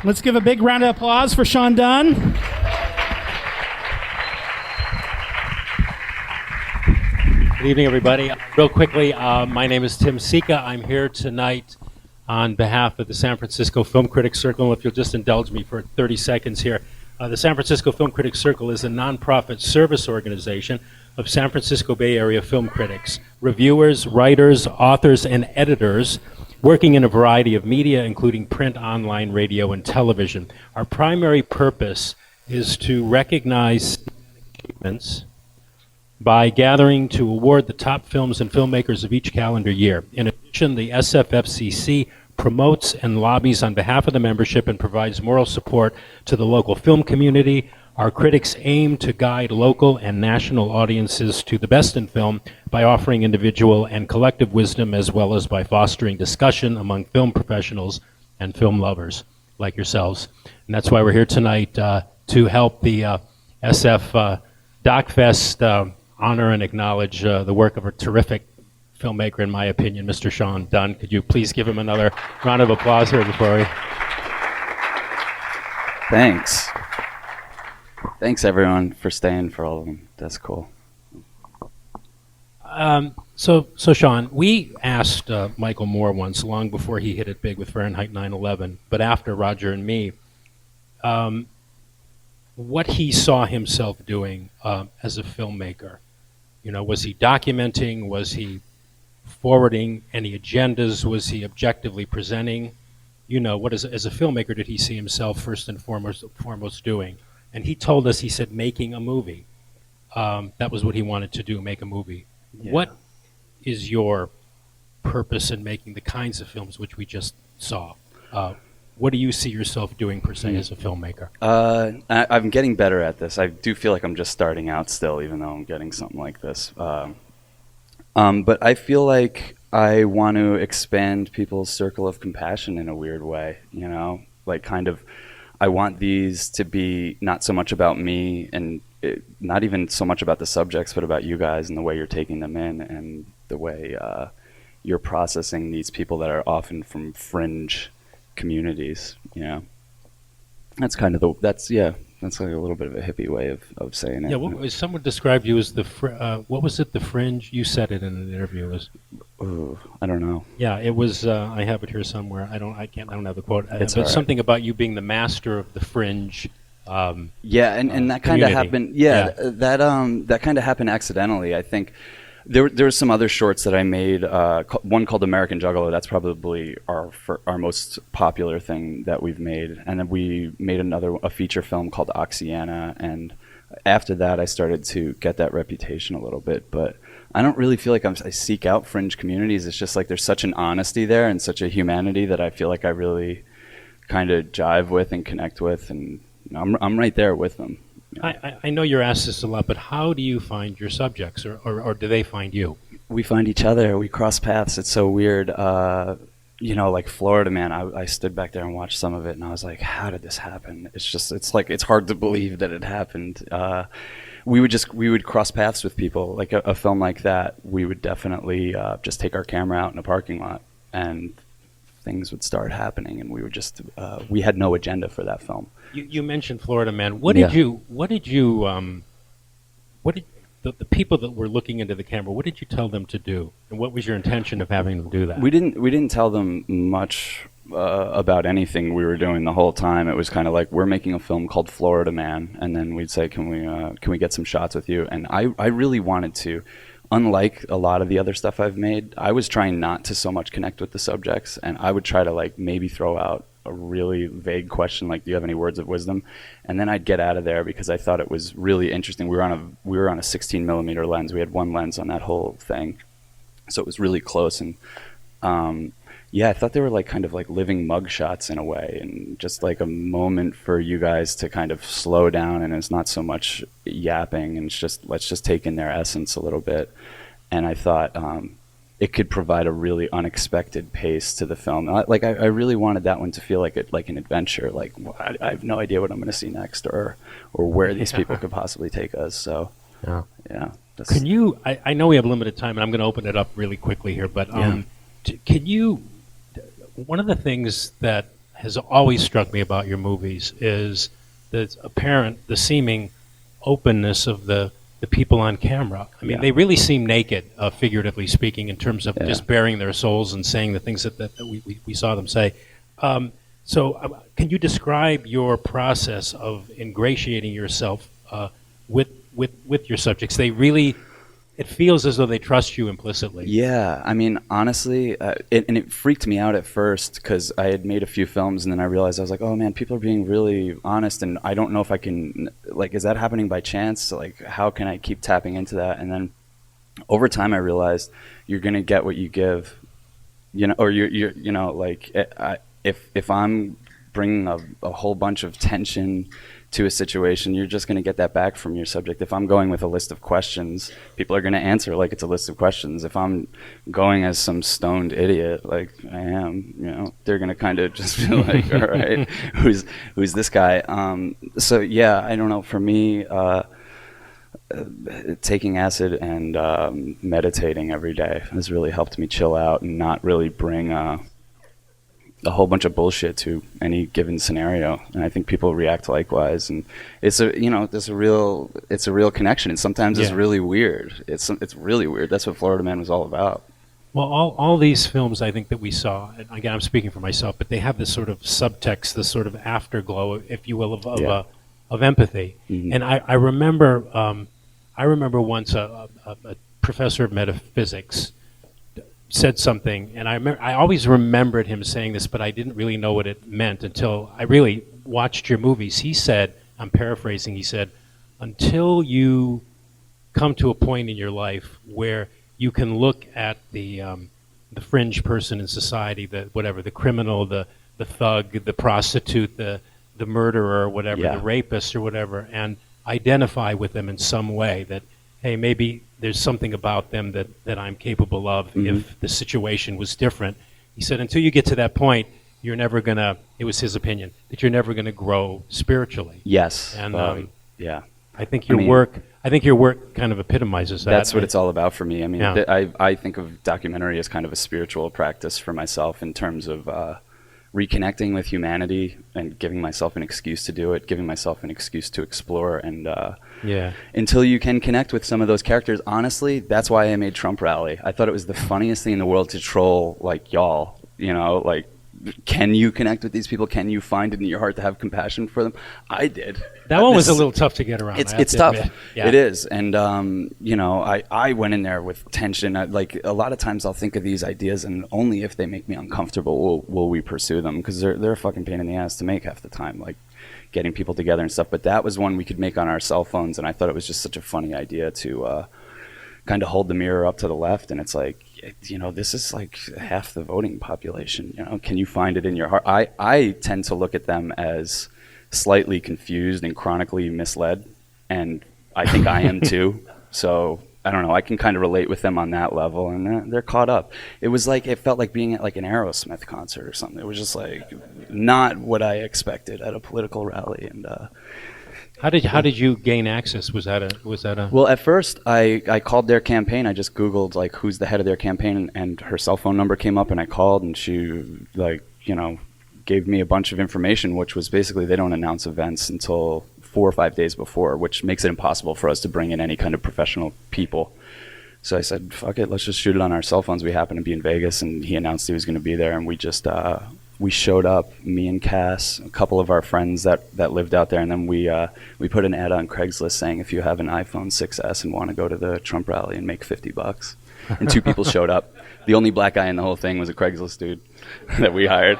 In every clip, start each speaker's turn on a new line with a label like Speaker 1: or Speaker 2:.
Speaker 1: Let's give a big round of applause for Sean Dunne.
Speaker 2: Good evening, everybody. Real quickly, my name is Tim Sika. I'm here tonight on behalf of the San Francisco Film Critics Circle. If you'll just indulge me for 30 seconds here. The San Francisco Film Critics Circle is a nonprofit service organization of San Francisco Bay Area film critics, reviewers, writers, authors, and editors working in a variety of media, including print, online, radio, and television. Our primary purpose is to recognize achievements by gathering to award the top films and filmmakers of each calendar year. In addition, the SFFCC promotes and lobbies on behalf of the membership and provides moral support to the local film community. Our critics aim to guide local and national audiences to the best in film by offering individual and collective wisdom, as well as by fostering discussion among film professionals and film lovers like yourselves. And that's why we're here tonight to help the SF DocFest honor and acknowledge the work of a terrific filmmaker, in my opinion, Mr. Sean Dunne. Could you please give him another round of applause here before we...
Speaker 3: Thanks. Thanks, everyone, for staying for all of them. That's cool.
Speaker 2: So Sean, we asked Michael Moore once, long before he hit it big with Fahrenheit 9/11, but after Roger and me, what he saw himself doing as a filmmaker. You know, was he documenting? Was he forwarding any agendas? Was he objectively presenting? You know, what as a filmmaker did he see himself first and foremost doing? And he told us, he said, making a movie. That was what he wanted to do, make a movie. Yeah. What is your purpose in making the kinds of films which we just saw? What do you see yourself doing, per se, as a filmmaker?
Speaker 3: I'm getting better at this. I do feel like I'm just starting out still, even though I'm getting something like this. But I feel like I want to expand people's circle of compassion in a weird way, you know? Like, kind of, I want these to be not so much about me and not even so much about the subjects, but about you guys and the way you're taking them in and the way you're processing these people that are often from fringe communities, you know. That's kind of that's like a little bit of a hippie way of saying it.
Speaker 2: Yeah, someone described you as the what was it? The fringe? You said it in an interview.
Speaker 3: I don't know.
Speaker 2: Yeah, it was. I have it here somewhere. I don't have the quote.
Speaker 3: It's
Speaker 2: but something about you being the master of the fringe.
Speaker 3: Yeah, and that kind of happened. Yeah, that kind of happened accidentally. I think there were some other shorts that I made. One called American Juggalo. That's probably our most popular thing that we've made. And then we made a feature film called Oxiana. And after that, I started to get that reputation a little bit. But I don't really feel like I seek out fringe communities. It's just like there's such an honesty there and such a humanity that I feel like I really kind of jive with and connect with. And I'm right there with them.
Speaker 2: I know you're asked this a lot, but how do you find your subjects, or do they find you?
Speaker 3: We find each other. We cross paths. It's so weird. You know, like Florida Man, I stood back there and watched some of it, and I was like, how did this happen? It's hard to believe that it happened. We would cross paths with people. Like a film like that, we would definitely just take our camera out in a parking lot, and things would start happening, and we would just we had no agenda for that film.
Speaker 2: You mentioned Florida Man. What did the people that were looking into the camera, what did you tell them to do, and what was your intention of having them do that?
Speaker 3: We didn't tell them much about anything we were doing the whole time. It was kind of like, we're making a film called Florida Man, and then we'd say, can we get some shots with you? And I really wanted to. Unlike a lot of the other stuff I've made, I was trying not to so much connect with the subjects, and I would try to like maybe throw out a really vague question like, do you have any words of wisdom? And then I'd get out of there because I thought it was really interesting. We were on a 16 millimeter lens. We had one lens on that whole thing, so it was really close. And I thought they were like kind of like living mugshots in a way, and just like a moment for you guys to kind of slow down, and it's not so much yapping, and it's just, let's just take in their essence a little bit. And I thought it could provide a really unexpected pace to the film. Like I really wanted that one to feel like an adventure. Like, I have no idea what I'm going to see next, or where these people could possibly take us. So yeah.
Speaker 2: Can you? I know we have limited time, and I'm going to open it up really quickly here. But can you? One of the things that has always struck me about your movies is the seeming openness of the people on camera. I mean,
Speaker 3: Yeah.
Speaker 2: they really seem naked, figuratively speaking, in terms of
Speaker 3: Yeah.
Speaker 2: just baring their souls and saying the things that we saw them say. So can you describe your process of ingratiating yourself with your subjects? They really, it feels as though they trust you implicitly.
Speaker 3: Yeah, I mean, honestly, it freaked me out at first because I had made a few films, and then I realized I was like, oh man, people are being really honest, and I don't know if I can, like, is that happening by chance? Like, how can I keep tapping into that? And then over time, I realized you're gonna get what you give, or you're like, if I'm bringing a whole bunch of tension to a situation, you're just going to get that back from your subject. If I'm going with a list of questions, people are going to answer like it's a list of questions. If I'm going as some stoned idiot like I am, they're going to kind of just be like, all right, who's this guy? So yeah, I don't know. For me, taking acid and meditating every day has really helped me chill out and not really bring a whole bunch of bullshit to any given scenario, and I think people react likewise. And it's a real connection, and sometimes it's really weird. It's really weird. That's what Florida Man was all about.
Speaker 2: Well, all these films I think that we saw, and again, I'm speaking for myself, but they have this sort of subtext, this sort of afterglow, if you will, of empathy.
Speaker 3: Mm-hmm.
Speaker 2: And I remember once a professor of metaphysics said something, and I always remembered him saying this, but I didn't really know what it meant until I really watched your movies. He said, I'm paraphrasing, he said, until you come to a point in your life where you can look at the fringe person in society, the criminal, the thug, the prostitute, the murderer, or whatever, the rapist or whatever, and identify with them in some way, that hey, maybe there's something about them that I'm capable of if the situation was different. He said, until you get to that point, you're never going to, it was his opinion, that you're never going to grow spiritually.
Speaker 3: Yes.
Speaker 2: And
Speaker 3: yeah.
Speaker 2: I think your work kind of epitomizes that.
Speaker 3: That's what it's all about for me. I mean,
Speaker 2: Yeah.
Speaker 3: I think of documentary as kind of a spiritual practice for myself in terms of reconnecting with humanity and giving myself an excuse to do it, giving myself an excuse to explore. And until you can connect with some of those characters, honestly, that's why I made Trump Rally. I thought it was the funniest thing in the world to troll like y'all, like, can you connect with these people? Can you find it in your heart to have compassion for them? I did.
Speaker 2: That one was a little tough to get around.
Speaker 3: It's tough. Yeah. It is. And, I went in there with tension. Like a lot of times I'll think of these ideas, and only if they make me uncomfortable will we pursue them, because they're a fucking pain in the ass to make half the time, like getting people together and stuff. But that was one we could make on our cell phones, and I thought it was just such a funny idea to kind of hold the mirror up to the left, and it's like, this is like half the voting population. Can you find it in your heart? I tend to look at them as slightly confused and chronically misled, and I think I am too. So I don't know, I can kind of relate with them on that level, and they're caught up. It felt like being at like an Aerosmith concert or something. It was just like not what I expected at a political rally. And
Speaker 2: how did you gain access? Was that a
Speaker 3: Well, at first I called their campaign. I just Googled like who's the head of their campaign, and her cell phone number came up, and I called, and she gave me a bunch of information, which was basically they don't announce events until 4 or 5 days before, which makes it impossible for us to bring in any kind of professional people. So I said, fuck it, let's just shoot it on our cell phones. We happened to be in Vegas, and he announced he was going to be there, and we just we showed up, me and Cass, a couple of our friends that lived out there, and then we put an ad on Craigslist saying, if you have an iPhone 6S and want to go to the Trump rally and make $50, and 2 people showed up. The only black guy in the whole thing was a Craigslist dude that we hired.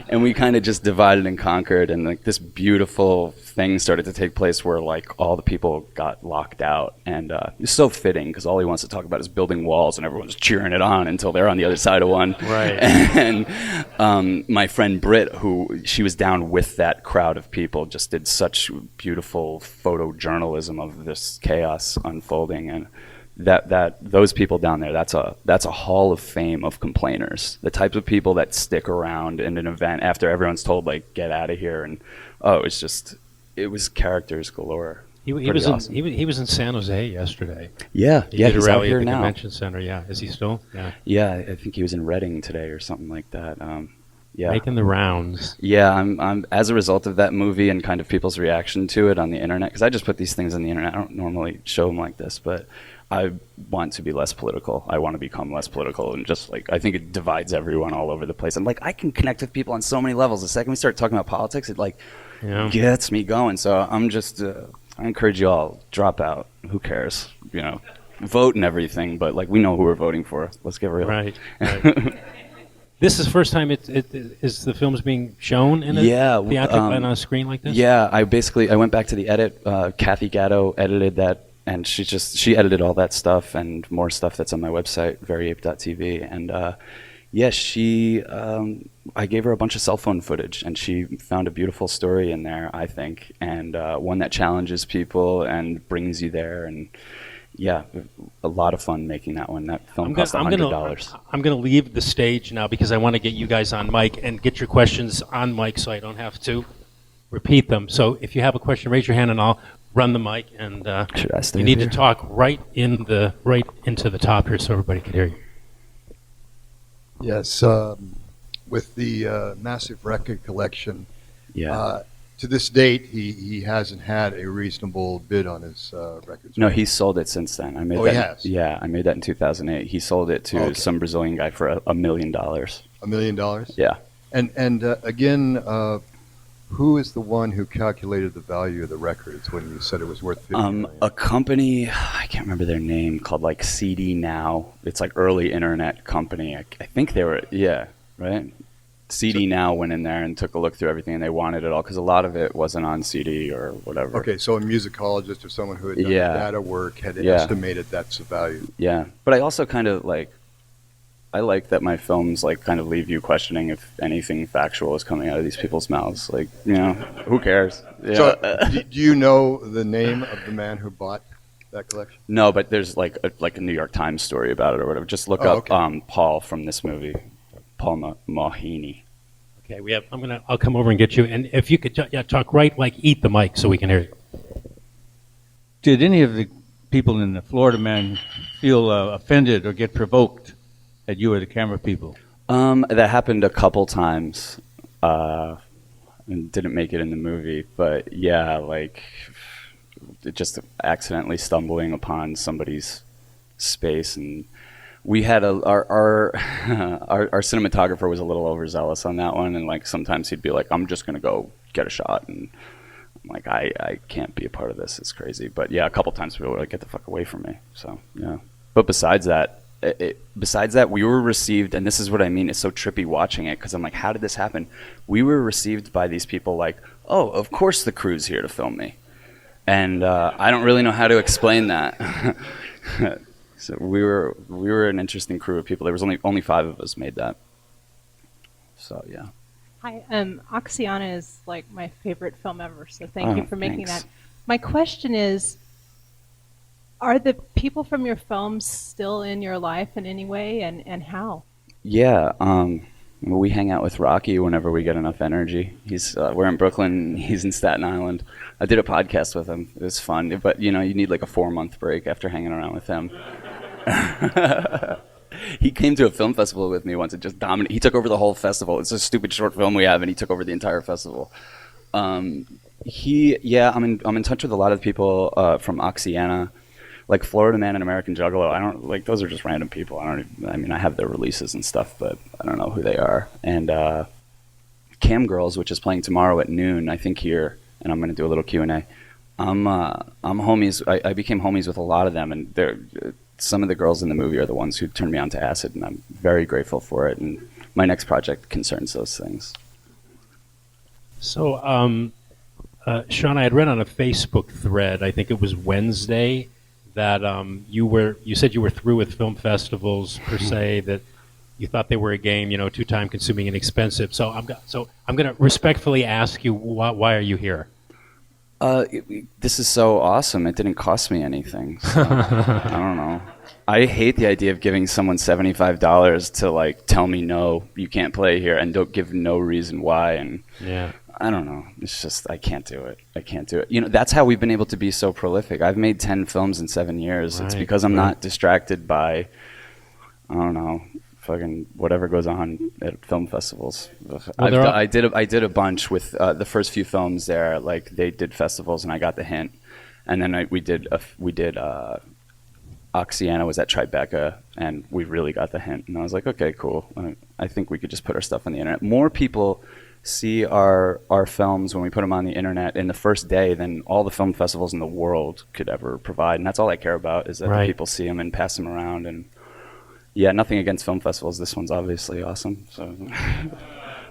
Speaker 3: And we kind of just divided and conquered, and like this beautiful thing started to take place where like all the people got locked out, and it's so fitting because all he wants to talk about is building walls, and everyone's cheering it on until they're on the other side of one.
Speaker 2: Right.
Speaker 3: And my friend Britt, who she was down with that crowd of people, just did such beautiful photojournalism of this chaos unfolding, and that those people down there, that's a hall of fame of complainers, the types of people that stick around in an event after everyone's told like get out of here, and it was characters galore.
Speaker 2: He was awesome. He was in San Jose yesterday.
Speaker 3: He did
Speaker 2: a
Speaker 3: he's
Speaker 2: rally
Speaker 3: out here
Speaker 2: at the
Speaker 3: now.
Speaker 2: convention center. Yeah, is he still? Yeah.
Speaker 3: Yeah, I think he was in Reading today or something like that. Yeah.
Speaker 2: Making the rounds.
Speaker 3: Yeah, I'm as a result of that movie and kind of people's reaction to it on the internet, because I just put these things on the internet. I don't normally show them like this, but I want to be less political. I want to become less political, and just like, I think it divides everyone all over the place. I'm like, I can connect with people on so many levels. The second we start talking about politics, it like gets me going. So I'm just, I encourage you all, drop out. Who cares? You know, vote and everything, but like, we know who we're voting for. Let's get real.
Speaker 2: Right. This is the first time is the film's being shown in a theatrical on a screen like this?
Speaker 3: Yeah, I went back to the edit. Kathy Gatto edited that, and she edited all that stuff and more stuff that's on my website, veryape.tv. And I gave her a bunch of cell phone footage, and she found a beautiful story in there, I think, and one that challenges people and brings you there. And yeah, a lot of fun making that one. That film cost $100.
Speaker 2: I'm going to leave the stage now because I want to get you guys on mic and get your questions on mic so I don't have to repeat them. So if you have a question, raise your hand and I'll run the mic. And you need to talk right into the top here so everybody can hear you.
Speaker 4: Yes, with the massive record collection, to this date, he hasn't had a reasonable bid on his records.
Speaker 3: No, he's sold it since then.
Speaker 4: He has?
Speaker 3: Yeah, I made that in 2008. He sold it to some Brazilian guy for $1 million. $1
Speaker 4: million?
Speaker 3: Yeah.
Speaker 4: And again, who is the one who calculated the value of the records when you said it was worth $50 million?
Speaker 3: A company, I can't remember their name, called like CD Now. It's like early internet company. I think they were, right? CD Now went in there and took a look through everything, and they wanted it all because a lot of it wasn't on CD or whatever.
Speaker 4: Okay, so a musicologist or someone who had done data work had estimated that's the value.
Speaker 3: Yeah, but I also kind of I like that my films like kind of leave you questioning if anything factual is coming out of these people's mouths. Like, you know, who cares? Yeah.
Speaker 4: So, do you know the name of the man who bought that collection?
Speaker 3: No, but there's like a New York Times story about it or whatever. Just look up Paul from this movie. Paul Mahini.
Speaker 2: Okay, I'll come over and get you. And if you could talk right, like eat the mic so we can hear you.
Speaker 5: Did any of the people in the Florida Man feel offended or get provoked that you were the camera people?
Speaker 3: That happened a couple times. And didn't make it in the movie, but yeah, like just accidentally stumbling upon somebody's space. And we had our cinematographer was a little overzealous on that one, and like sometimes he'd be like, "I'm just gonna go get a shot," and I'm like, I can't be a part of this. It's crazy. But yeah, a couple times people were like, "Get the fuck away from me." So yeah. But besides that, we were received, and this is what I mean. It's so trippy watching it because I'm like, how did this happen? We were received by these people like, "Oh, of course the crew's here to film me," and I don't really know how to explain that. So we were an interesting crew of people. There was only 5 of us made that. So yeah.
Speaker 6: Hi, Oxiana is like my favorite film ever. So thank you for making that. My question is, are the people from your films still in your life in any way, and how?
Speaker 3: Yeah, we hang out with Rocky whenever we get enough energy. We're in Brooklyn. He's in Staten Island. I did a podcast with him. It was fun, but you need like a 4-month break after hanging around with him. He came to a film festival with me once and just dominated. He took over the whole festival. It's a stupid short film we have, and he took over the entire festival. I'm in touch with a lot of people from Oxiana, like Florida Man and American Juggalo. I don't like those are just random people. I have their releases and stuff, but I don't know who they are. And Cam Girls, which is playing tomorrow at noon, I think here, and I'm going to do a little Q&A. I'm homies. I became homies with a lot of them, and some of the girls in the movie are the ones who turned me on to acid, and I'm very grateful for it. And my next project concerns those things.
Speaker 2: So, Sean, I had read on a Facebook thread, I think it was Wednesday, that you said you were through with film festivals per se, that you thought they were a game, too time consuming and expensive. So I'm going to respectfully ask you, why are you here?
Speaker 3: This is so awesome. It didn't cost me anything. So I don't know. I hate the idea of giving someone $75 to like tell me no, you can't play here, and don't give no reason why. And
Speaker 2: yeah,
Speaker 3: I don't know. It's just I can't do it. That's how we've been able to be so prolific. I've made 10 films in 7 years. Right, it's because I'm not distracted by, I don't know, fucking whatever goes on at film festivals.
Speaker 2: Well,
Speaker 3: I did a bunch with the first few films there. Like they did festivals, and I got the hint. And then we did Oxiana was at Tribeca, and we really got the hint. And I was like, okay, cool. I think we could just put our stuff on the internet. More people see our films when we put them on the internet in the first day than all the film festivals in the world could ever provide. And that's all I care about, is that
Speaker 2: Right.
Speaker 3: people see them and pass them around. And yeah, nothing against film festivals. This one's obviously awesome. So.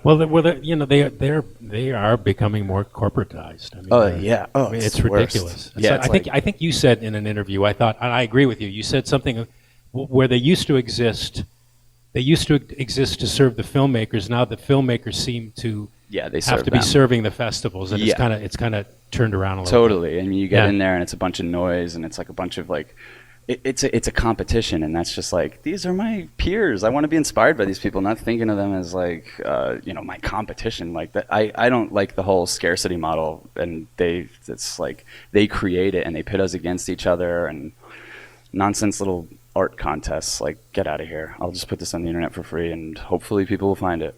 Speaker 2: Well, they are becoming more corporatized. I mean,
Speaker 3: yeah. Oh,
Speaker 2: it's
Speaker 3: the worst.
Speaker 2: ridiculous.
Speaker 3: Yeah,
Speaker 2: I think you said in an interview. I thought, and I agree with you. You said something where they used to exist. They used to exist to serve the filmmakers. Now the filmmakers seem to
Speaker 3: they
Speaker 2: have
Speaker 3: serve
Speaker 2: to be
Speaker 3: them.
Speaker 2: serving the festivals, and
Speaker 3: Yeah.
Speaker 2: it's kind of turned around a little.
Speaker 3: Totally. I mean, you get
Speaker 2: Yeah.
Speaker 3: in there and it's a bunch of noise, and it's like a bunch of like, it's a competition, and that's just like, these are my peers. I want to be inspired by these people, not thinking of them as like, my competition. Like that, I don't like the whole scarcity model, and it's like they create it and they pit us against each other and nonsense little art contests. Like, get out of here. I'll just put this on the internet for free, and hopefully people will find it.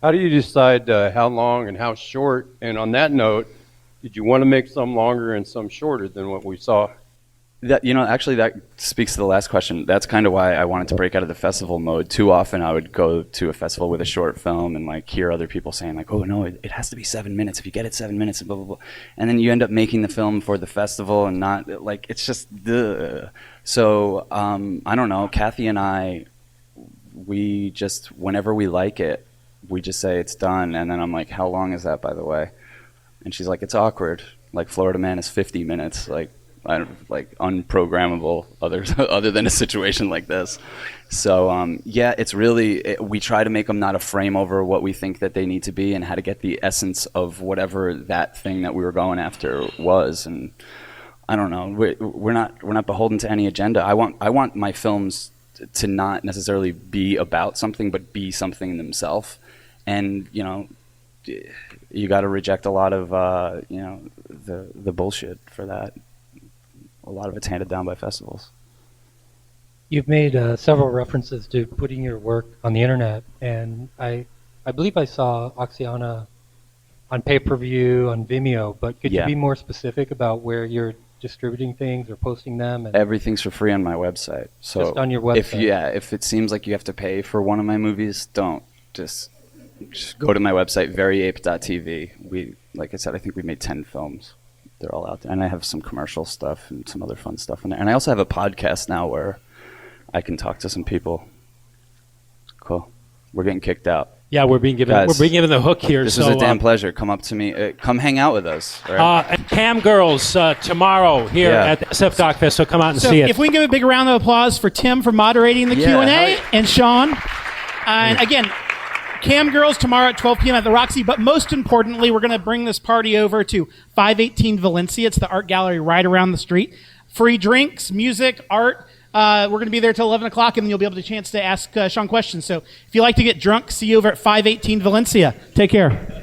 Speaker 7: How do you decide how long and how short? And on that note, did you want to make some longer and some shorter than what we saw?
Speaker 3: Actually, that speaks to the last question. That's kind of why I wanted to break out of the festival mode. Too often I would go to a festival with a short film and like hear other people saying like, oh no, it has to be 7 minutes. If you get it 7 minutes, and blah, blah, blah. And then you end up making the film for the festival and not like, it's just, duh. So, I don't know, Kathy and I, we just, whenever we like it, we just say it's done. And then I'm like, how long is that, by the way? And she's like, it's awkward. Like Florida Man is 50 minutes. Like, I don't, like unprogrammable other than a situation like this. So it's really, we try to make them not a frame over what we think that they need to be and how to get the essence of whatever that thing that we were going after was. And I don't know, we're not beholden to any agenda. I want my films to not necessarily be about something, but be something themselves. And you got to reject a lot of the bullshit for that. A lot of it's handed down by festivals.
Speaker 8: You've made several references to putting your work on the internet, and I believe I saw Oxiana on pay-per-view on Vimeo, but could you be more specific about where you're distributing things or posting them? And
Speaker 3: everything's for free on my website. So
Speaker 8: just on your website?
Speaker 3: If it seems like you have to pay for one of my movies, don't. Just go to my website, veryape.tv. Like I said, I think we made 10 films. They're all out there. And I have some commercial stuff and some other fun stuff in there. And I also have a podcast now where I can talk to some people. Cool. We're getting kicked out.
Speaker 2: Yeah, we're being given the hook here.
Speaker 3: This was a damn pleasure. Come up to me. Come hang out with us.
Speaker 2: Right? Cam Girls tomorrow here at the SF DocFest, so come out and see it.
Speaker 1: If we can give a big round of applause for Tim for moderating the Q&A, and Sean. And again, Cam Girls tomorrow at 12 p.m. at the Roxie, but most importantly, we're going to bring this party over to 518 Valencia. It's the art gallery right around the street. Free drinks, music, art. We're going to be there till 11 o'clock, and then you'll be able to chance to ask Sean questions. So if you like to get drunk, see you over at 518 Valencia. Take care.